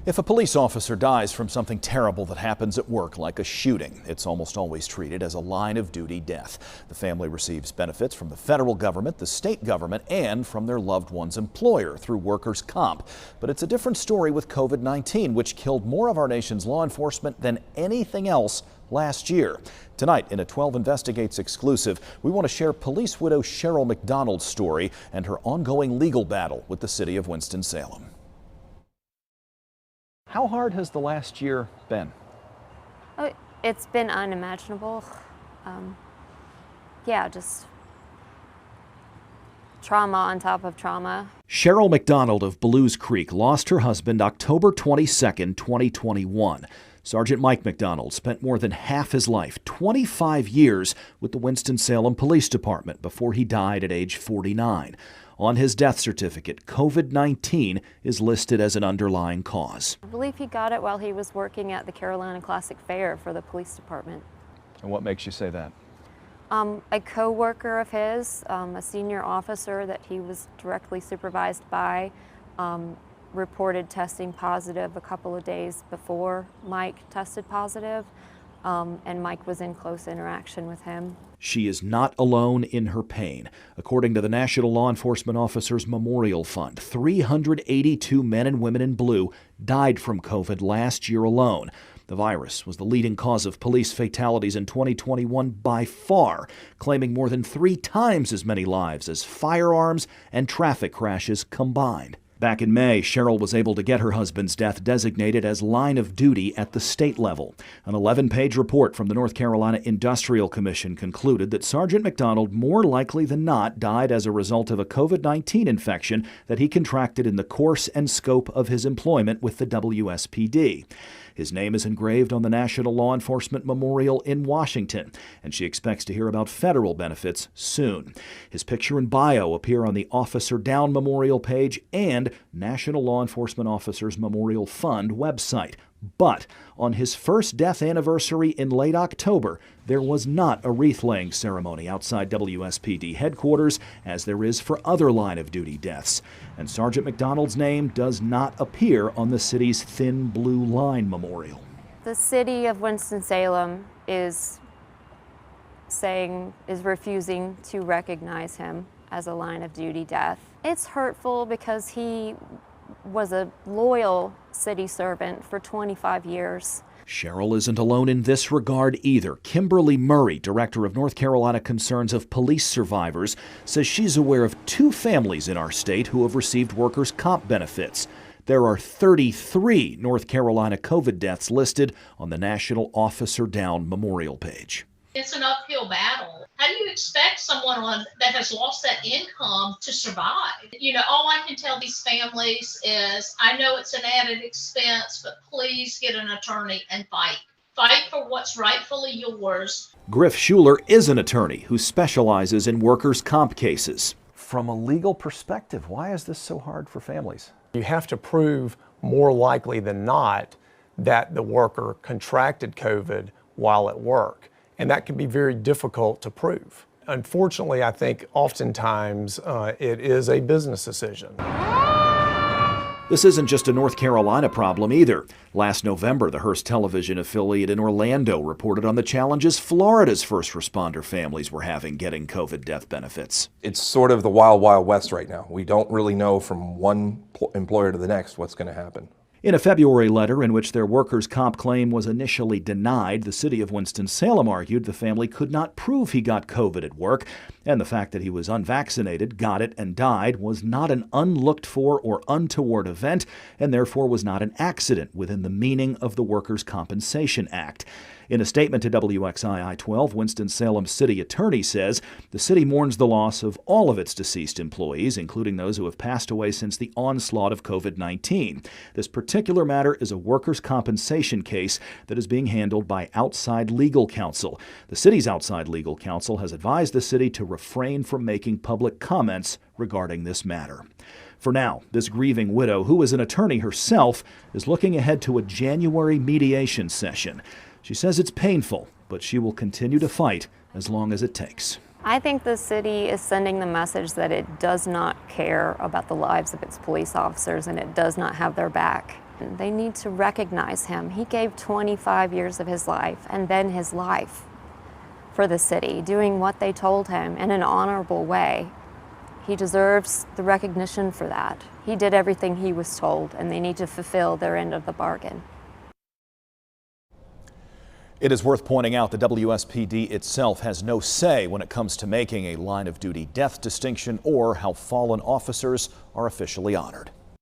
If a police officer dies from something terrible that happens at work, like a shooting, it's almost always treated as a line of duty death. The family receives benefits from the federal government, the state government, and from their loved one's employer through workers' comp. But it's a different story with COVID-19, which killed more of our nation's law enforcement than anything else last year. Tonight, in a 12 Investigates exclusive, we want to share police widow Cheryl McDonald's story and her ongoing legal battle with the city of Winston-Salem. How hard has the last year been? Oh, it's been unimaginable. Just trauma on top of trauma. Cheryl McDonald of Blues Creek lost her husband October 22nd, 2021. Sergeant Mike McDonald spent more than half his life, 25 years, with the Winston-Salem Police Department before he died at age 49. On his death certificate, COVID-19 is listed as an underlying cause. I believe he got it while he was working at the Carolina Classic Fair for the police department. And what makes you say that? A co-worker of his, a senior officer that he was directly supervised by, reported testing positive a couple of days before Mike tested positive, and Mike was in close interaction with him. She is not alone in her pain. According to the National Law Enforcement Officers Memorial Fund, 382 men and women in blue died from COVID last year alone. The virus was the leading cause of police fatalities in 2021 by far, claiming more than 3 times as many lives as firearms and traffic crashes combined. Back in May, Cheryl was able to get her husband's death designated as line of duty at the state level. An 11-page report from the North Carolina Industrial Commission concluded that Sergeant McDonald more likely than not died as a result of a COVID-19 infection that he contracted in the course and scope of his employment with the WSPD. His name is engraved on the National Law Enforcement Memorial in Washington, and she expects to hear about federal benefits soon. His picture and bio appear on the Officer Down Memorial page and National Law Enforcement Officers Memorial Fund website. But on his first death anniversary in late October, there was not a wreath-laying ceremony outside WSPD headquarters, as there is for other line-of-duty deaths. And Sergeant McDonald's name does not appear on the city's Thin Blue Line memorial. The city of Winston-Salem is refusing to recognize him as a line-of-duty death. It's hurtful because he was a loyal city servant for 25 years. Cheryl isn't alone in this regard either. Kimberly Murray, director of North Carolina Concerns of Police Survivors, says she's aware of 2 families in our state who have received workers' comp benefits. There are 33 North Carolina COVID deaths listed on the National Officer Down Memorial page. It's an uphill battle. How do you expect someone that has lost that income to survive? All I can tell these families is, I know it's an added expense, but please get an attorney and fight. Fight for what's rightfully yours. Griff Schuler is an attorney who specializes in workers' comp cases. From a legal perspective, why is this so hard for families? You have to prove more likely than not that the worker contracted COVID while at work. And that can be very difficult to prove. Unfortunately, I think oftentimes it is a business decision. This isn't just a North Carolina problem either. Last November, the Hearst Television affiliate in Orlando reported on the challenges Florida's first responder families were having getting COVID death benefits. It's sort of the wild, wild west right now. We don't really know from one employer to the next what's going to happen. In a February letter in which their workers' comp claim was initially denied, the city of Winston-Salem argued the family could not prove he got COVID at work, and the fact that he was unvaccinated, got it, and died was not an unlooked-for or untoward event, and therefore was not an accident within the meaning of the Workers' Compensation Act. In a statement to WXII-12, Winston-Salem City Attorney says the city mourns the loss of all of its deceased employees, including those who have passed away since the onslaught of COVID-19. This particular matter is a workers' compensation case that is being handled by outside legal counsel. The city's outside legal counsel has advised the city to refrain from making public comments regarding this matter. For now, this grieving widow, who is an attorney herself, is looking ahead to a January mediation session. She says it's painful, but she will continue to fight as long as it takes. I think the city is sending the message that it does not care about the lives of its police officers and it does not have their back. important. They need to recognize him. He gave 25 years of his life and then his life for the city, doing what they told him in an honorable way. He deserves the recognition for that. He did everything he was told, and they need to fulfill their end of the bargain. It is worth pointing out the WSPD itself has no say when it comes to making a line of duty death distinction or how fallen officers are officially honored.